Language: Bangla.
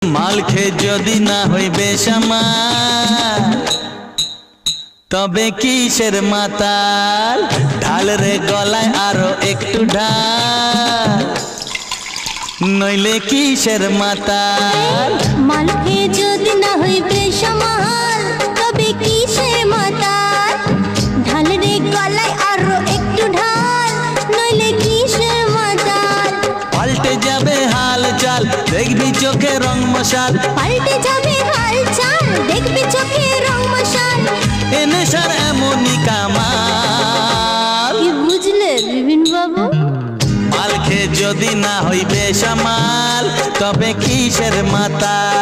মাল খেয়ে যদি না হইবে সামাল তবে কিসের মাতাল? ঢাল রে গলায় আরো একটু ঢাল, নইলে কিসের মাতাল? মাল খেয়ে যদি না হইবে সামাল তবে কিসের মাতাল? ঢাল রে গলায় আরো একটু ঢাল, নইলে কিসের মাতাল? পাল্টে যাবে হাল চাল, দেখবি চোখে রং মশাল। পাল্টে যাবে হাল চাল, দেখবি চোখে রং মশাল। এ নেশার এমনই কামাল। কি বুঝলে বিপিন বাবু? মাল খেয়ে যদি না হইবে সামাল তবে কিসের মাতাল?